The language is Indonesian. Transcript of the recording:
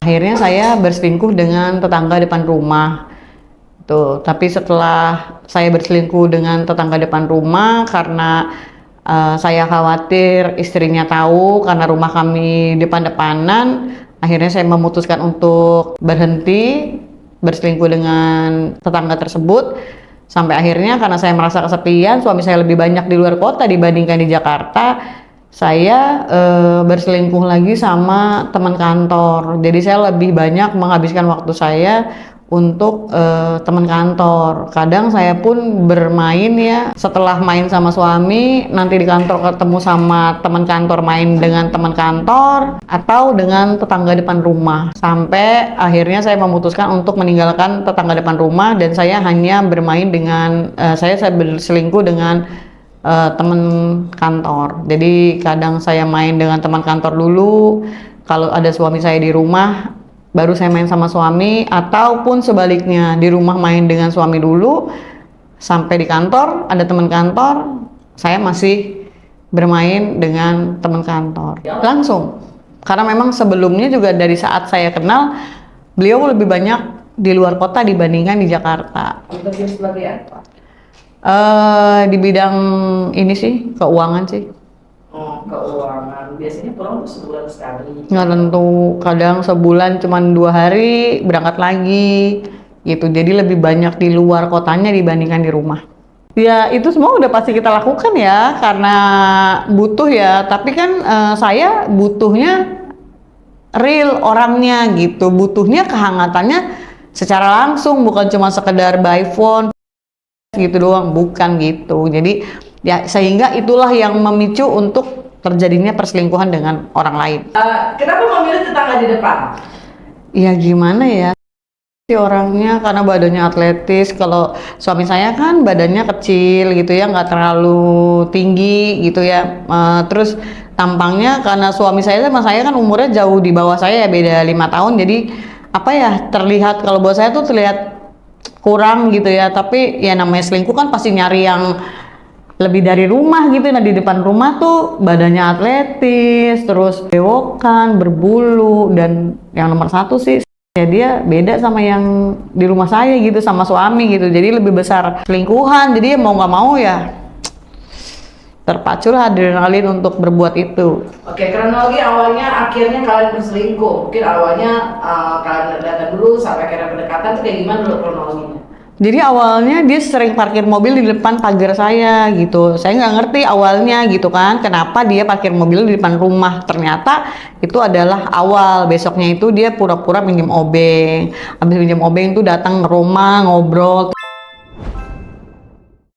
Akhirnya saya berselingkuh dengan tetangga depan rumah. Tuh, tapi setelah saya berselingkuh dengan tetangga depan rumah karena saya khawatir istrinya tahu karena rumah kami depan-depanan, akhirnya saya memutuskan untuk berhenti berselingkuh dengan tetangga tersebut. Sampai akhirnya karena saya merasa kesepian, suami saya lebih banyak di luar kota dibandingkan di Jakarta, saya berselingkuh lagi sama teman kantor. Jadi saya lebih banyak menghabiskan waktu saya untuk teman kantor. Kadang saya pun bermain ya, setelah main sama suami, nanti di kantor ketemu sama teman kantor, main dengan teman kantor atau dengan tetangga depan rumah. Sampai akhirnya saya memutuskan untuk meninggalkan tetangga depan rumah dan saya hanya bermain dengan saya berselingkuh dengan teman kantor. Jadi kadang saya main dengan teman kantor dulu, kalau ada suami saya di rumah baru saya main sama suami, ataupun sebaliknya, di rumah main dengan suami dulu, sampai di kantor ada teman kantor, saya masih bermain dengan teman kantor langsung. Karena memang sebelumnya juga dari saat saya kenal, beliau lebih banyak di luar kota dibandingkan di Jakarta. Bekerja sebagai apa? Di bidang ini sih, keuangan sih. Oh, keuangan. Biasanya pulang sebulan sekali. Nggak tentu, kadang sebulan cuman 2 hari berangkat lagi gitu. Jadi lebih banyak di luar kotanya dibandingkan di rumah. Ya itu semua udah pasti kita lakukan ya, karena butuh ya. Tapi kan saya butuhnya real orangnya gitu, butuhnya kehangatannya secara langsung, bukan cuma sekedar by phone gitu doang, bukan gitu. Jadi ya sehingga itulah yang memicu untuk terjadinya perselingkuhan dengan orang lain. Kenapa memilih tetangga di depan? Ya gimana ya, si orangnya karena badannya atletis. Kalau suami saya kan badannya kecil gitu ya, nggak terlalu tinggi gitu ya. Terus tampangnya, karena suami saya sama saya kan umurnya jauh di bawah saya ya, beda 5 tahun. Jadi apa ya, terlihat kalau buat saya tuh terlihat kurang gitu ya. Tapi ya namanya selingkuh kan pasti nyari yang lebih dari rumah gitu. Nah di depan rumah tuh badannya atletis, terus bewokan, berbulu, dan yang nomor satu sih ya dia beda sama yang di rumah saya gitu, sama suami gitu. Jadi lebih besar selingkuhan. Jadi ya mau nggak mau ya terpaculah adrenalin untuk berbuat itu. Oke, kronologi awalnya akhirnya kalian berselingkuh. Mungkin awalnya kalian datang dulu sampai akhirnya pendekatan tuh kayak gimana dulu kronologinya? Jadi awalnya dia sering parkir mobil di depan pagar saya gitu. Saya nggak ngerti awalnya gitu kan, kenapa dia parkir mobil di depan rumah. Ternyata itu adalah awal. Besoknya itu dia pura-pura minjem obeng. Habis minjem obeng itu datang ke rumah ngobrol.